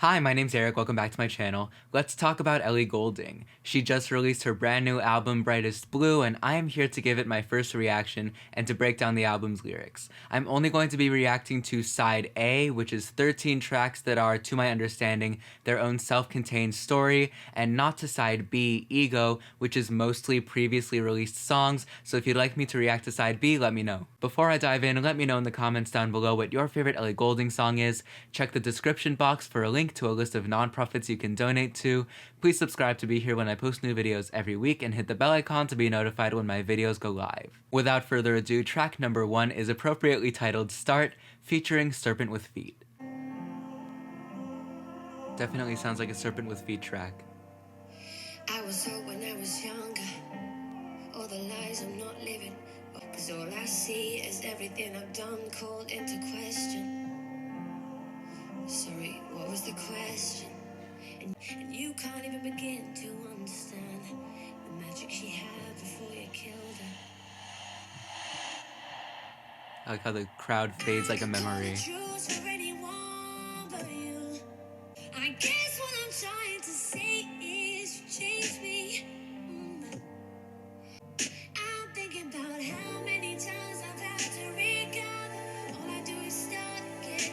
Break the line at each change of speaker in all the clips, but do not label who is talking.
Hi, my name's Eric, welcome back to my channel. Let's talk about Ellie Goulding. She just released her brand new album, Brightest Blue, and I am here to give it my first reaction and to break down the album's lyrics. I'm only going to be reacting to Side A, which is 13 tracks that are, to my understanding, their own self-contained story, and not to Side B, Ego, which is mostly previously released songs, so if you'd like me to react to Side B, let me know. Before I dive in, let me know in the comments down below what your favorite Ellie Goulding song is. Check the description box for a link to a list of nonprofits you can donate to. Please subscribe to be here when I post new videos every week and hit the bell icon to be notified when my videos go live. Without further ado, track number 1 is appropriately titled Start, featuring Serpent with Feet. Definitely sounds like a Serpent with Feet track.
I was hurt when I was younger. All the lies I'm not living, 'cause all I see is everything I've done called into question. Sorry, what was the question? And you can't even begin to understand the magic she had before you killed her.
I like how the crowd fades like a memory.
I guess what I'm trying to say is you changed me. I'm thinking about how many times I've had to recover. All I do is start again.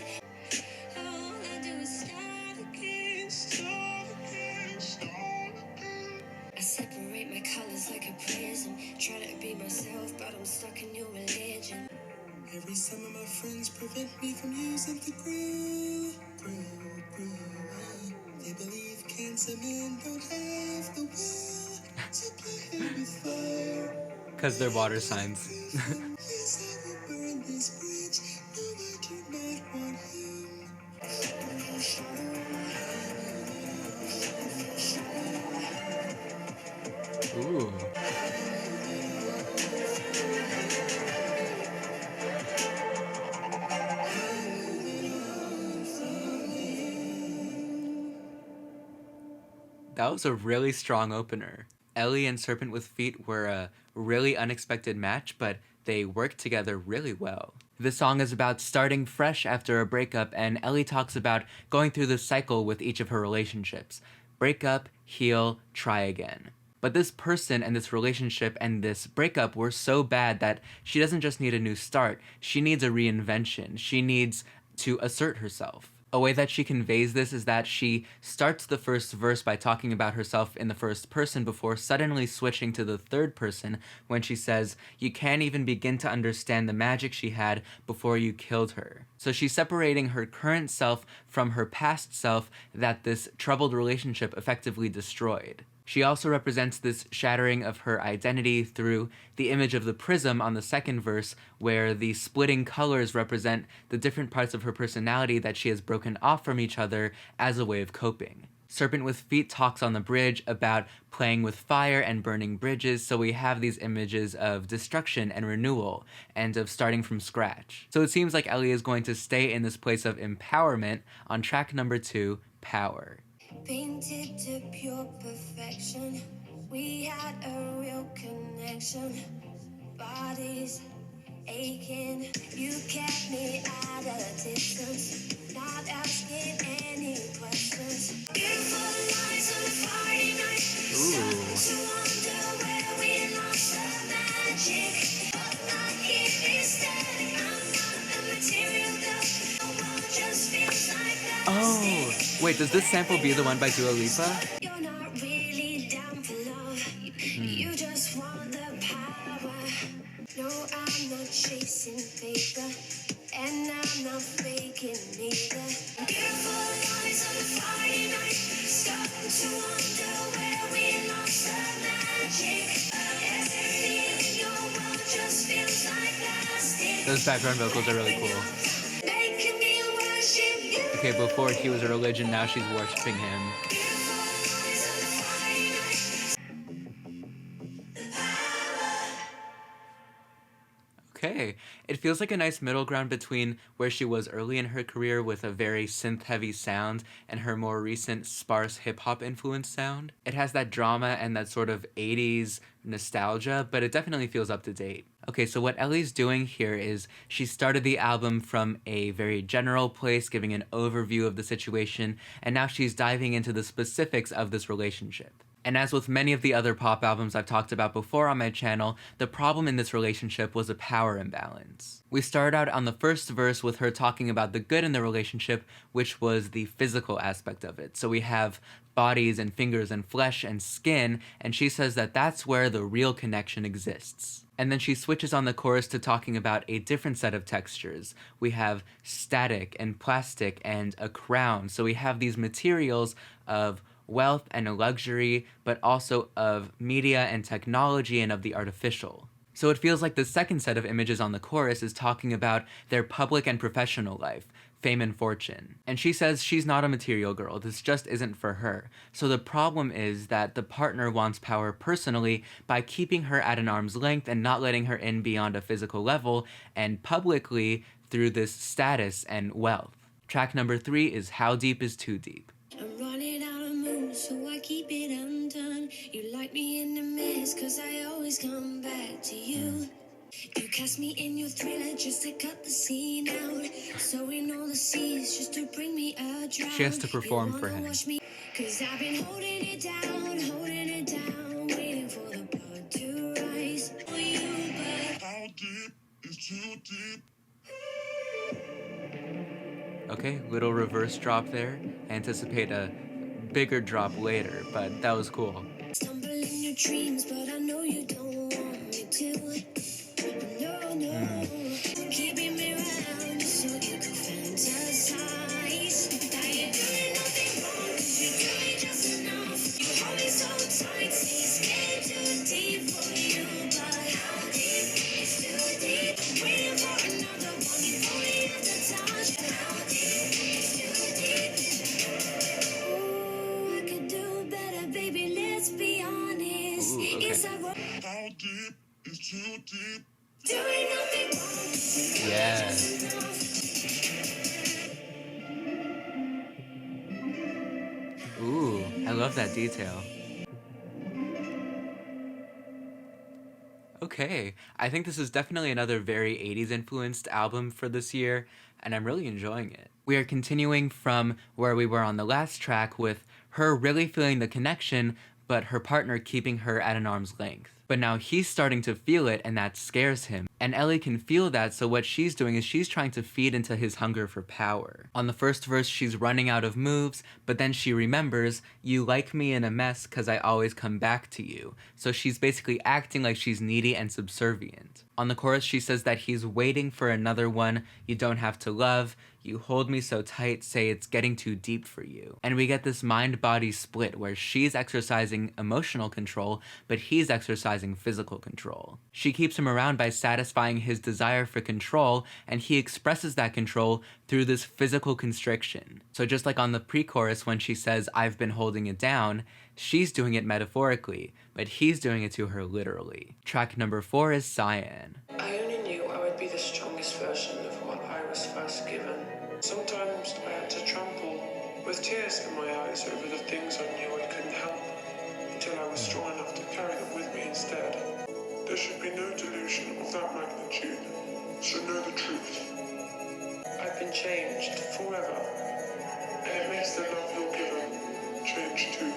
All I do is start again, start again, start again. I separate my colors like a prism. Try to be myself, but I'm stuck in your religion.
Every some of my friends prevent me from using the grill. They believe cancer men don't have the will to play with fire.
Because they're water signs.
Yes, I will burn this bridge. No, I do not want him.
Ooh. That was a really strong opener. Ellie and Serpent with Feet were a really unexpected match, but they worked together really well. The song is about starting fresh after a breakup, and Ellie talks about going through this cycle with each of her relationships. Break up, heal, try again. But this person and this relationship and this breakup were so bad that she doesn't just need a new start, she needs a reinvention. She needs to assert herself. A way that she conveys this is that she starts the first verse by talking about herself in the first person before suddenly switching to the third person when she says, "You can't even begin to understand the magic she had before you killed her." So she's separating her current self from her past self that this troubled relationship effectively destroyed. She also represents this shattering of her identity through the image of the prism on the second verse, where the splitting colors represent the different parts of her personality that she has broken off from each other as a way of coping. Serpent with Feet talks on the bridge about playing with fire and burning bridges, so we have these images of destruction and renewal, and of starting from scratch. So it seems like Ellie is going to stay in this place of empowerment on track number 2, Power.
Painted to pure perfection. We had a real connection. Bodies aching. You kept me at a distance. Not asking any questions. Beautiful lines on a Friday night.
Ooh.
To wonder where we lost the magic. I keep it static. I'm not a material dust. The world just feels like that.
Oh, wait, does this sample be the one by Dua Lipa?
You're not really down for love. You just want the power. No, I'm not chasing paper, and I'm not faking either. Beautiful lies on a Friday night. Starting to wonder where we lost the magic. Everything in your world just feels like plastic.
Those background vocals are really cool.
Making me worship you.
Okay, before he was a religion, now she's worshiping him. Okay, it feels like a nice middle ground between where she was early in her career with a very synth-heavy sound and her more recent sparse hip-hop influenced sound. It has that drama and that sort of 80s nostalgia, but it definitely feels up to date. Okay, so what Ellie's doing here is she started the album from a very general place, giving an overview of the situation, and now she's diving into the specifics of this relationship. And as with many of the other pop albums I've talked about before on my channel, the problem in this relationship was a power imbalance. We started out on the first verse with her talking about the good in the relationship, which was the physical aspect of it. So we have bodies and fingers and flesh and skin, and she says that that's where the real connection exists. And then she switches on the chorus to talking about a different set of textures. We have static and plastic and a crown. So we have these materials of wealth and luxury, but also of media and technology and of the artificial. So it feels like the second set of images on the chorus is talking about their public and professional life, fame and fortune. And she says she's not a material girl, this just isn't for her. So the problem is that the partner wants power personally by keeping her at an arm's length and not letting her in beyond a physical level, and publicly through this status and wealth. Track number 3 is How Deep Is Too Deep.
I'm running out of moves, so I keep it undone. You like me in the mess, cause I always come back to you. You cast me in your thriller just to cut the scene out. So in all the seas just to bring me a drown.
She has to perform for him.
Cause I've been holding it down, waiting for the blood to rise. For you, but
How deep is too deep?
Okay, little reverse drop there. I anticipate a bigger drop later, but that was cool.
stumble in your dreams, but I know you don't want me to. No. Keeping me around so you can fantasize. Now you're doing nothing wrong, 'cause you do me just enough. You hold me so tight, say you're scared too deep for you. But how deep is too deep? Waiting for another one, you only have to touch. How deep is too deep? Ooh, I could do better, baby, let's be honest.
Ooh, okay.
Yes, I was
How deep is too deep?
doing nothing wrong.
Yeah. Ooh, I love that detail. Okay, I think this is definitely another very 80s influenced album for this year, and I'm really enjoying it. We are continuing from where we were on the last track with her really feeling the connection, but her partner keeping her at an arm's length. But now he's starting to feel it, and that scares him. And Ellie can feel that, so what she's doing is she's trying to feed into his hunger for power. On the first verse, she's running out of moves, but then she remembers, you like me in a mess cause I always come back to you. So she's basically acting like she's needy and subservient. On the chorus, she says that he's waiting for another one you don't have to love. You hold me so tight, say it's getting too deep for you. And we get this mind-body split where she's exercising emotional control, but he's exercising physical control. She keeps him around by satisfying his desire for control, and he expresses that control through this physical constriction. So just like on the pre-chorus when she says, I've been holding it down, she's doing it metaphorically, but he's doing it to her literally. Track number 4 is Cyan.
I only knew I would be the strongest version of what I was first given. Sometimes I had to trample with tears in my eyes over the things I knew I couldn't help, until I was strong enough to carry them with me instead. There should be no delusion of that magnitude. Should know the truth. I've been changed forever, and it makes the love you're given change too.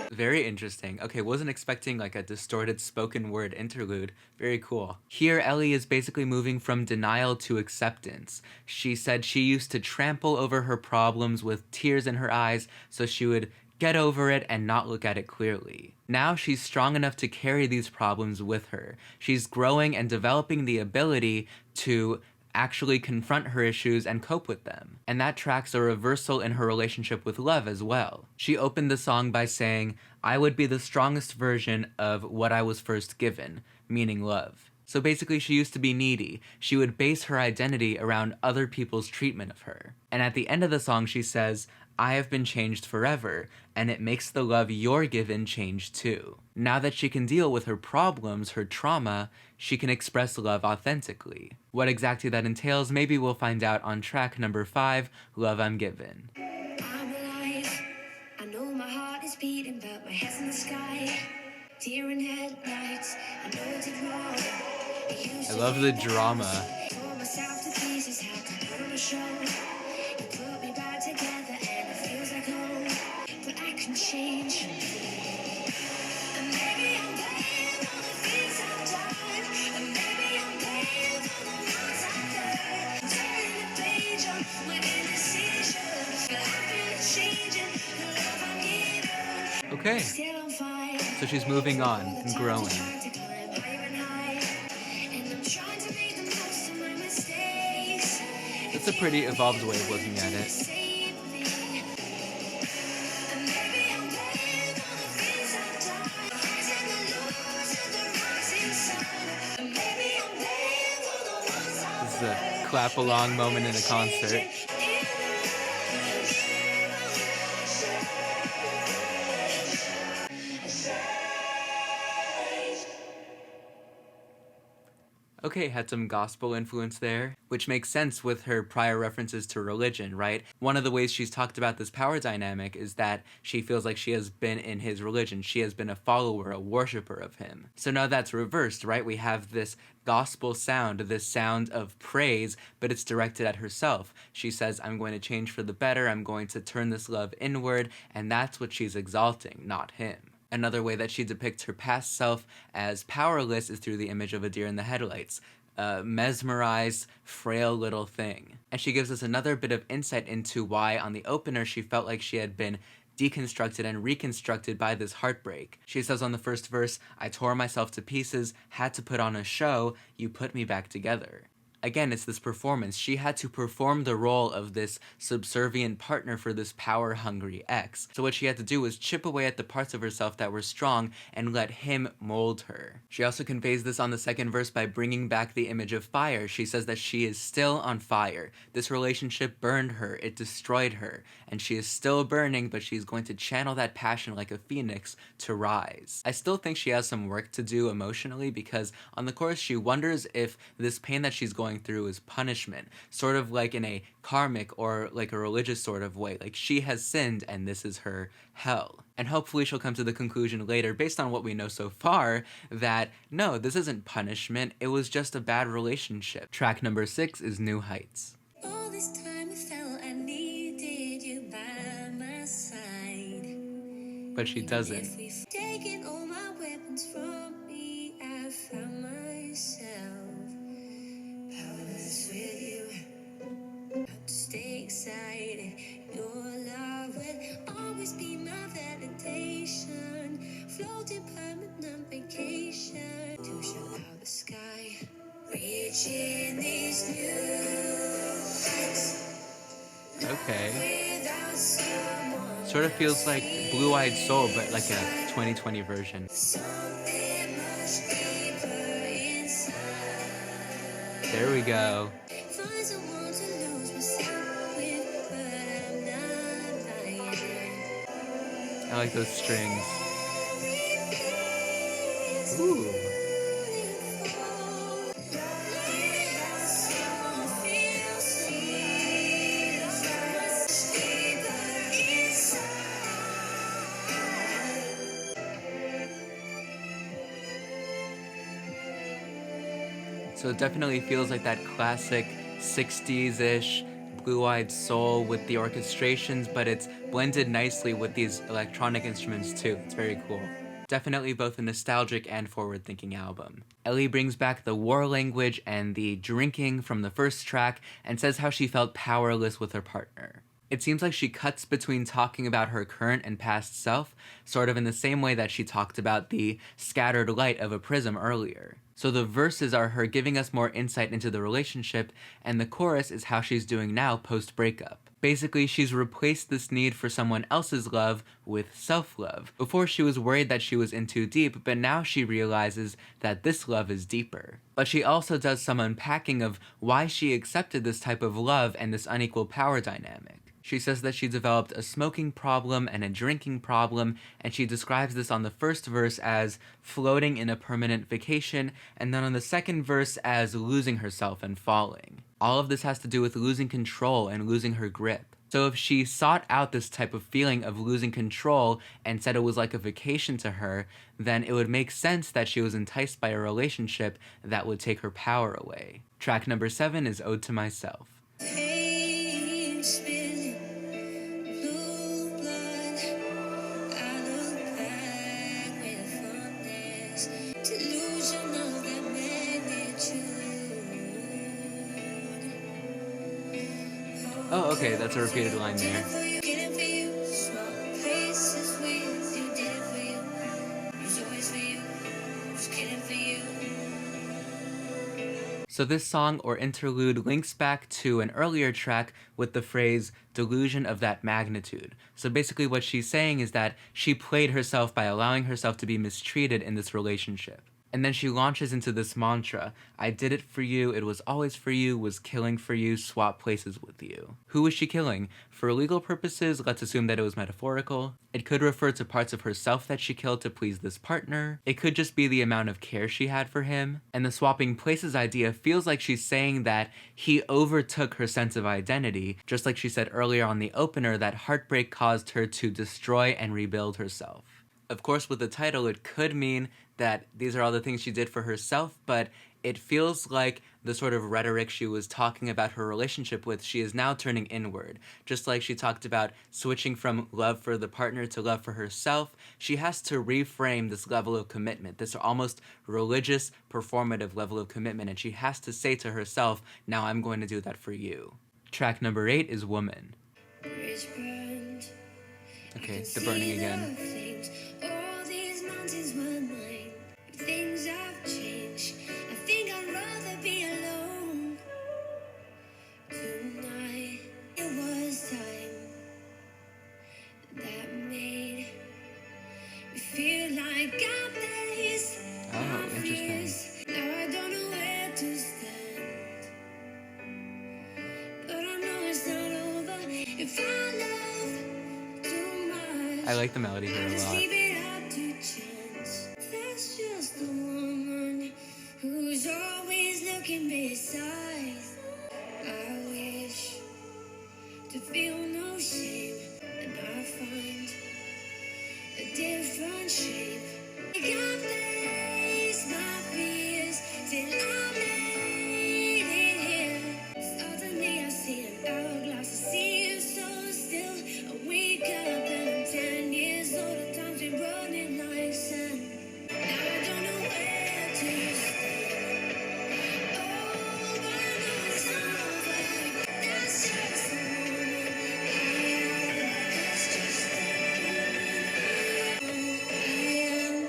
Very interesting. Okay, wasn't expecting like a distorted spoken word interlude. Very cool. Here, Ellie is basically moving from denial to acceptance. She said she used to trample over her problems with tears in her eyes so she would get over it and not look at it clearly. Now she's strong enough to carry these problems with her. She's growing and developing the ability to actually confront her issues and cope with them. And that tracks a reversal in her relationship with love as well. She opened the song by saying, I would be the strongest version of what I was first given, meaning love. So basically she used to be needy. She would base her identity around other people's treatment of her. And at the end of the song she says, I have been changed forever, and it makes the love you're given change too. Now that she can deal with her problems, her trauma, she can express love authentically. What exactly that entails, maybe we'll find out on track number 5, Love I'm Given.
I'm alive. I know my heart is beating, but my head's in the sky. Deer in headlights, I know it's wrong.
I love the drama.
Tore myself to pieces, had to put on a show. You put me back together and it feels like home. But I can change. And maybe I'm paying for the things I've done. And maybe I'm paying for the ones I've done. Turning the page on my indecision. But I've been changing the love I'm giving.
Okay,
Still on fire.
so she's moving on and growing.
Trying to climb higher and higher. And I'm trying to make the most of my mistakes.
That's a pretty evolved way of looking at it.
Save me. And maybe I'm paying for the things I've done. The highs and the lows and the rising sun. And maybe I'm paying for the ones I've
This is a clap along moment in a concert. Okay, had some gospel influence there, which makes sense with her prior references to religion, right? One of the ways she's talked about this power dynamic is that she feels like she has been in his religion. She has been a follower, a worshiper of him. So now that's reversed, right? We have this gospel sound, this sound of praise, but it's directed at herself. She says, I'm going to change for the better, I'm going to turn this love inward, and that's what she's exalting, not him. Another way that she depicts her past self as powerless is through the image of a deer in the headlights. A mesmerized, frail little thing. And she gives us another bit of insight into why on the opener she felt like she had been deconstructed and reconstructed by this heartbreak. She says on the first verse, I tore myself to pieces, had to put on a show, you put me back together. Again, it's this performance. She had to perform the role of this subservient partner for this power-hungry ex. So what she had to do was chip away at the parts of herself that were strong and let him mold her. She also conveys this on the second verse by bringing back the image of fire. She says that she is still on fire. This relationship burned her. It destroyed her. And she is still burning, but she's going to channel that passion like a phoenix to rise. I still think she has some work to do emotionally because on the chorus she wonders if this pain that she's going through is punishment, sort of like in a karmic or like a religious sort of way, like she has sinned and this is her hell. And hopefully she'll come to the conclusion later, based on what we know so far, that no, this isn't punishment, it was just a bad relationship. Track number 6 is New Heights.
All this time I felt I needed you by my side.
But she doesn't.
If we've taken all my weapons from me, I found myself powerless with you. How to stay excited. Your love will always be my validation. Floating permanent vacation to show out the sky. Reaching these new heights.
Okay.
Without someone.
Sort of feels like Blue Eyed Soul, but like a 2020 version.
Something much deeper inside.
There we go.
Find someone to lose myself with, but I'm not lying.
I like those strings. Ooh. So it definitely feels like that classic 60s-ish Blue-Eyed Soul with the orchestrations, but it's blended nicely with these electronic instruments too. It's very cool. Definitely both a nostalgic and forward-thinking album. Ellie brings back the war language and the drinking from the first track and says how she felt powerless with her partner. It seems like she cuts between talking about her current and past self, sort of in the same way that she talked about the scattered light of a prism earlier. So the verses are her giving us more insight into the relationship, and the chorus is how she's doing now post-breakup. Basically, she's replaced this need for someone else's love with self-love. Before she was worried that she was in too deep, but now she realizes that this love is deeper. But she also does some unpacking of why she accepted this type of love and this unequal power dynamic. She says that she developed a smoking problem and a drinking problem, and she describes this on the first verse as floating in a permanent vacation, and then on the second verse as losing herself and falling. All of this has to do with losing control and losing her grip. So if she sought out this type of feeling of losing control and said it was like a vacation to her, then it would make sense that she was enticed by a relationship that would take her power away. Track number 7 is Ode to Myself.
Pain spilling, blue blood. I look back with fondness, delusion of that magnitude.
Oh, okay, that's a repeated line
Did it
there.
for you, did it for you. Swap places with you, did it for you. It was always for you, just kidding for you.
So this song or interlude links back to an earlier track with the phrase delusion of that magnitude. So basically what she's saying is that she played herself by allowing herself to be mistreated in this relationship. And then she launches into this mantra, I did it for you, it was always for you, was killing for you, swap places with you. Who was she killing? For legal purposes, let's assume that it was metaphorical. It could refer to parts of herself that she killed to please this partner. It could just be the amount of care she had for him. And the swapping places idea feels like she's saying that he overtook her sense of identity, just like she said earlier on the opener that heartbreak caused her to destroy and rebuild herself. Of course, with the title, it could mean that these are all the things she did for herself, but it feels like the sort of rhetoric she was talking about her relationship with, she is now turning inward. Just like she talked about switching from love for the partner to love for herself, she has to reframe this level of commitment, this almost religious, performative level of commitment, and she has to say to herself, now I'm going to do that for you. Track number 8 is Woman.
Bridge burned.
Okay, the burning again.
All these mountains were mine. Things have changed. I think I'd rather be alone. Tonight it was time that made me feel like I faced
Oh,
my
interesting.
fears. Now I don't know where to stand, but I know it's not over. If I love too much,
I like the melody here a
just
lot.
leave it up to chance. That's just a woman who's always looking beside. I wish to feel no shame, and I find a different shape. I can't face my fears till I made it here. Suddenly I see an hourglass. I see you so still. I wake up and I'm 10 years old. The time's been running like sand. Now I don't know where to stand. Oh, but I know it's not over. That's just a woman. That's just a woman. I am.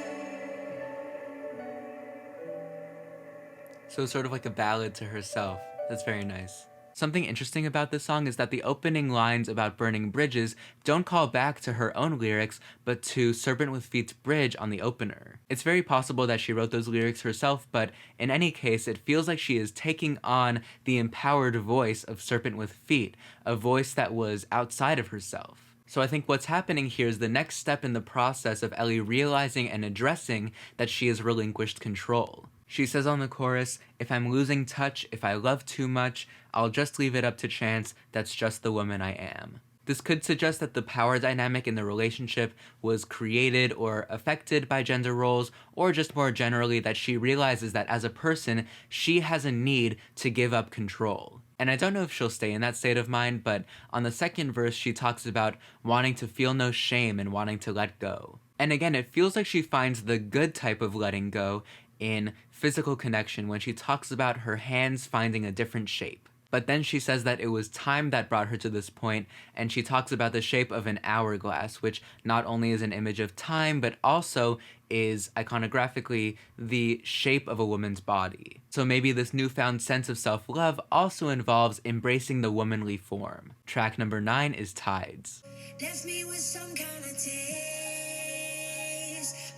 So it's sort of like a ballad to herself. That's very nice. Something interesting about this song is that the opening lines about burning bridges don't call back to her own lyrics, but to Serpent with Feet's bridge on the opener. It's very possible that she wrote those lyrics herself, but in any case, it feels like she is taking on the empowered voice of Serpent with Feet, a voice that was outside of herself. So I think what's happening here is the next step in the process of Ellie realizing and addressing that she has relinquished control. She says on the chorus, if I'm losing touch, if I love too much, I'll just leave it up to chance, that's just the woman I am. This could suggest that the power dynamic in the relationship was created or affected by gender roles, or just more generally that she realizes that as a person, she has a need to give up control. And I don't know if she'll stay in that state of mind, but on the second verse, she talks about wanting to feel no shame and wanting to let go. And again, it feels like she finds the good type of letting go in physical connection when she talks about her hands finding a different shape. But then she says that it was time that brought her to this point, and she talks about the shape of an hourglass, which not only is an image of time, but also is iconographically the shape of a woman's body. So maybe this newfound sense of self-love also involves embracing the womanly form. Track number 9 is Tides.
Left me with some kind of taste.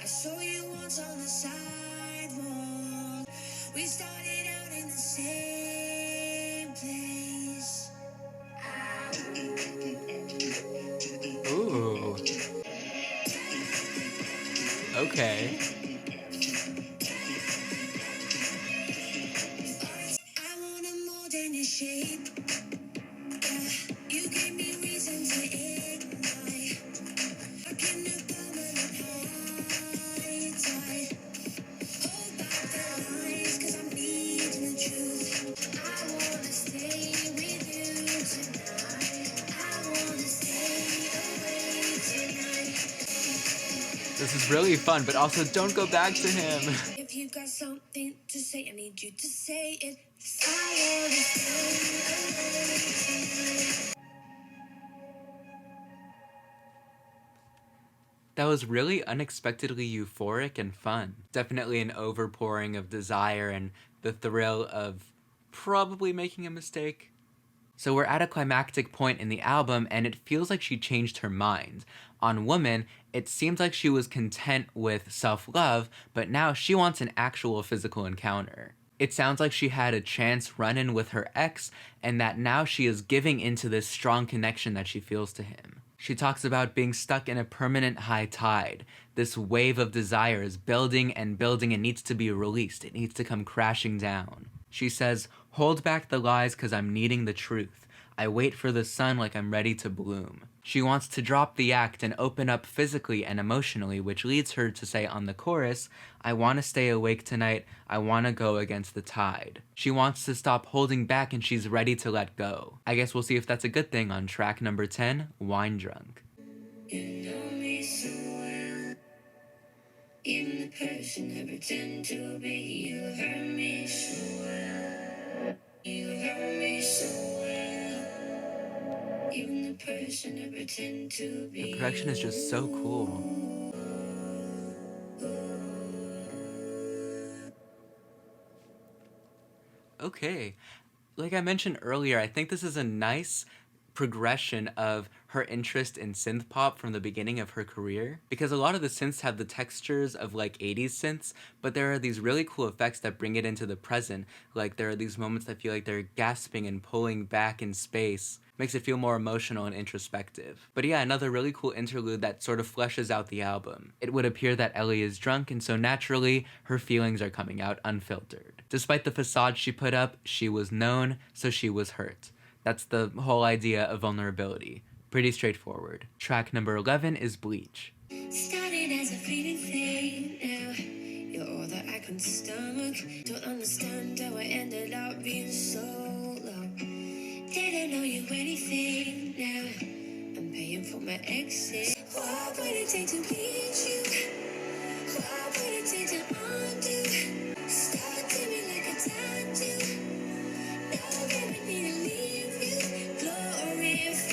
I saw you once on the sidewalk. We started out in the same place.
Ooh. Okay.
I wanted more than your shape. You gave me reason
This is really fun, but also don't go back to him.
If you got something to say, I need you to say it. Fire is
That was really unexpectedly euphoric and fun. Definitely an overpouring of desire and the thrill of probably making a mistake. So we're at a climactic point in the album, and it feels like she changed her mind. On Woman, it seems like she was content with self-love, but now she wants an actual physical encounter. It sounds like she had a chance run-in with her ex, and that now she is giving into this strong connection that she feels to him. She talks about being stuck in a permanent high tide. This wave of desire is building and building and needs to be released. It needs to come crashing down. She says, "Hold back the lies 'cause I'm needing the truth. I wait for the sun like I'm ready to bloom." She wants to drop the act and open up physically and emotionally, which leads her to say on the chorus, "I want to stay awake tonight. I want to go against the tide." She wants to stop holding back and she's ready to let go. I guess we'll see if that's a good thing on track number 10, Wine Drunk.
You know me so well. Even the person I pretend to be. You hurt me so well. You hurt me so well. Even the person I pretend to be.
The production is just so cool. Okay, like I mentioned earlier, I think this is a nice progression of her interest in synth pop from the beginning of her career, because a lot of the synths have the textures of like 80s synths, but there are these really cool effects that bring it into the present. Like there are these moments that feel like they're gasping and pulling back in space. Makes it feel more emotional and introspective. But yeah, another really cool interlude that sort of fleshes out the album. It would appear that Ellie is drunk, and so naturally, her feelings are coming out unfiltered. Despite the facade she put up, she was known, so she was hurt. That's the whole idea of vulnerability. Pretty straightforward. Track number 11 is Bleach.
Started as a fleeting thing, now you're all that I can stomach. Don't understand how I ended up being so low. Didn't know you anything, now I'm paying for my exit. What would it take to please you? What would it take to undo? Stuck to me like a tattoo. Now baby need to leave you glorified.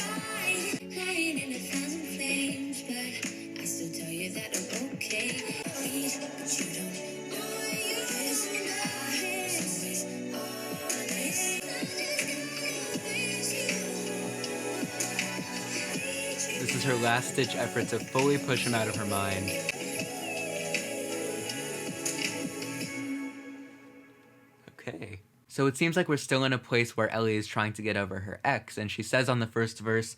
Lying in 1,000 flames, but I still tell you that I'm okay. Please, but you don't know you're always honest.
This is her last-ditch effort to fully push him out of her mind. Okay. So it seems like we're still in a place where Ellie is trying to get over her ex, and she says on the first verse,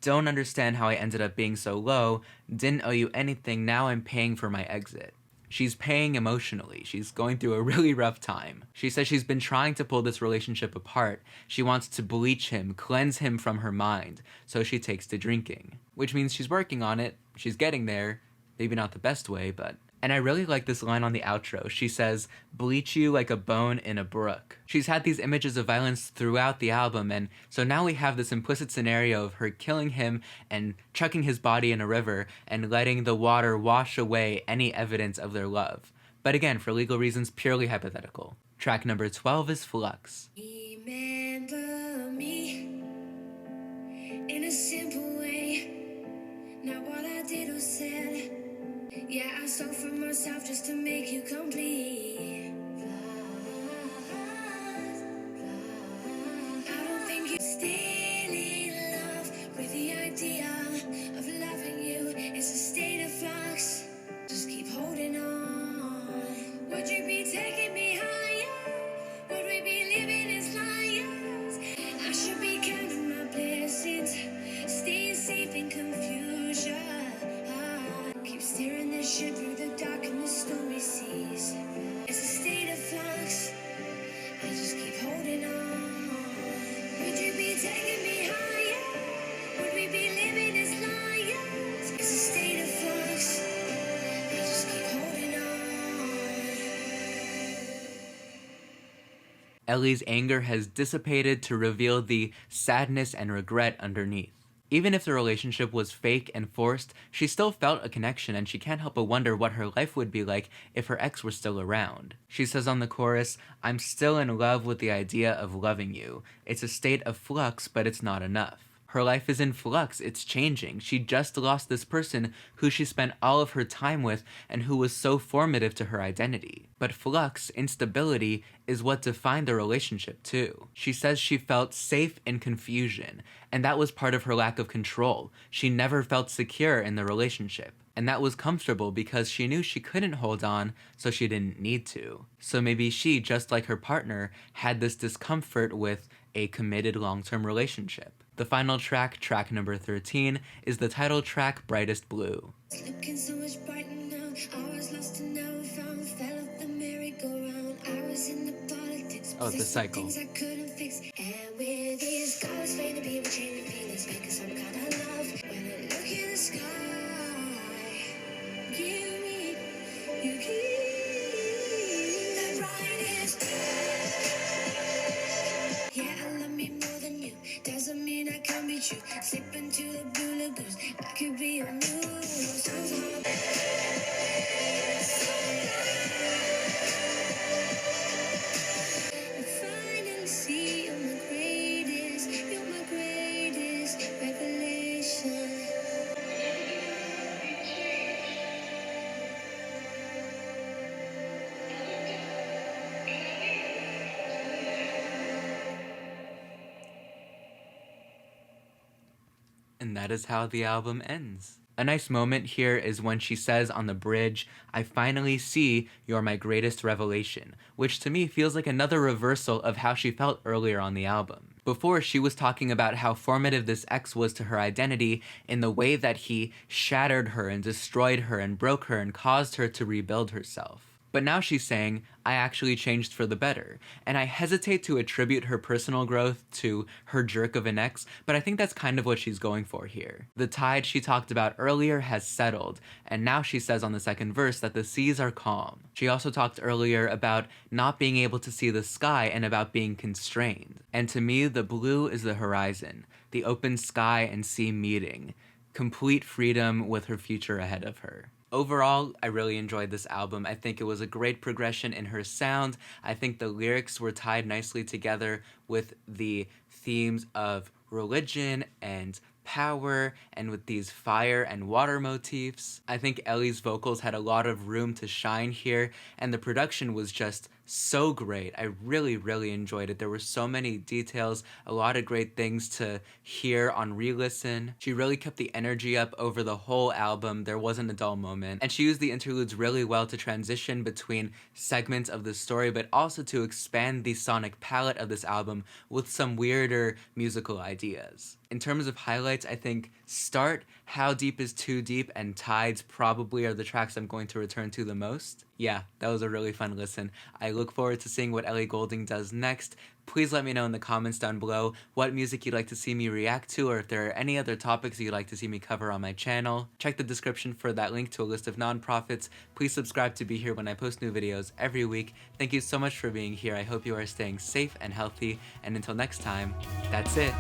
"Don't understand how I ended up being so low. Didn't owe you anything. Now I'm paying for my exit." She's paying emotionally. She's going through a really rough time. She says she's been trying to pull this relationship apart. She wants to bleach him, cleanse him from her mind, so she takes to drinking. Which means she's working on it. She's getting there. Maybe not the best way, but... And I really like this line on the outro. She says, "Bleach you like a bone in a brook." She's had these images of violence throughout the album, and so now we have this implicit scenario of her killing him and chucking his body in a river and letting the water wash away any evidence of their love. But again, for legal reasons, purely hypothetical. Track number 12 is Flux.
Remember me in a simple way, not what I did or said. Yeah, I stole from myself just to make you complete. I don't think you're still in love with the idea of loving you. It's a state of flux. Just keep holding on. Would you be taking me higher? Would we be living as liars? I should be counting my blessings, staying safe in confusion. Keep steering the ship through the dark and the stormy seas. It's a state of flux. I just keep holding on. Would you be taking me higher? Would we be living as liars? It's a state of flux. I just keep holding on.
Ellie's anger has dissipated to reveal the sadness and regret underneath. Even if the relationship was fake and forced, she still felt a connection, and she can't help but wonder what her life would be like if her ex were still around. She says on the chorus, "I'm still in love with the idea of loving you. It's a state of flux, but it's not enough." Her life is in flux, it's changing. She just lost this person who she spent all of her time with and who was so formative to her identity. But flux, instability, is what defined the relationship too. She says she felt safe in confusion, and that was part of her lack of control. She never felt secure in the relationship. And that was comfortable because she knew she couldn't hold on, so she didn't need to. So maybe she, just like her partner, had this discomfort with a committed long-term relationship. The final track, track number 13, is the title track, Brightest Blue.
Looking so much brighter now. I was lost and now found. Fell off the merry-go-round. I was in the politics.
Oh, the cycle.
Things I couldn't fix. And with these colors fade to be with changing feelings, making some kind of love. When I look in the sky, give me, you give the brightest. Yeah, I love me more than you. Doesn't mean I can be true. Slip into the blue lagoons. I could be your muse. I finally see you're my greatest revelation.
And that is how the album ends. A nice moment here is when she says on the bridge, "I finally see you're my greatest revelation," which to me feels like another reversal of how she felt earlier on the album. Before, she was talking about how formative this ex was to her identity in the way that he shattered her and destroyed her and broke her and caused her to rebuild herself. But now she's saying, "I actually changed for the better." And I hesitate to attribute her personal growth to her jerk of an ex, but I think that's kind of what she's going for here. The tide she talked about earlier has settled, and now she says on the second verse that the seas are calm. She also talked earlier about not being able to see the sky and about being constrained. And to me, the blue is the horizon, the open sky and sea meeting, complete freedom with her future ahead of her. Overall, I really enjoyed this album. I think it was a great progression in her sound. I think the lyrics were tied nicely together with the themes of religion and power and with these fire and water motifs. I think Ellie's vocals had a lot of room to shine here, and the production was just so great. I really, really enjoyed it. There were so many details, a lot of great things to hear on re-listen. She really kept the energy up over the whole album. There wasn't a dull moment. And she used the interludes really well to transition between segments of the story, but also to expand the sonic palette of this album with some weirder musical ideas. In terms of highlights, I think Start, How Deep Is Too Deep, and Tides probably are the tracks I'm going to return to the most. Yeah, that was a really fun listen. I look forward to seeing what Ellie Goulding does next. Please let me know in the comments down below what music you'd like to see me react to, or if there are any other topics you'd like to see me cover on my channel. Check the description for that link to a list of nonprofits. Please subscribe to be here when I post new videos every week. Thank you so much for being here. I hope you are staying safe and healthy, and until next time, that's it.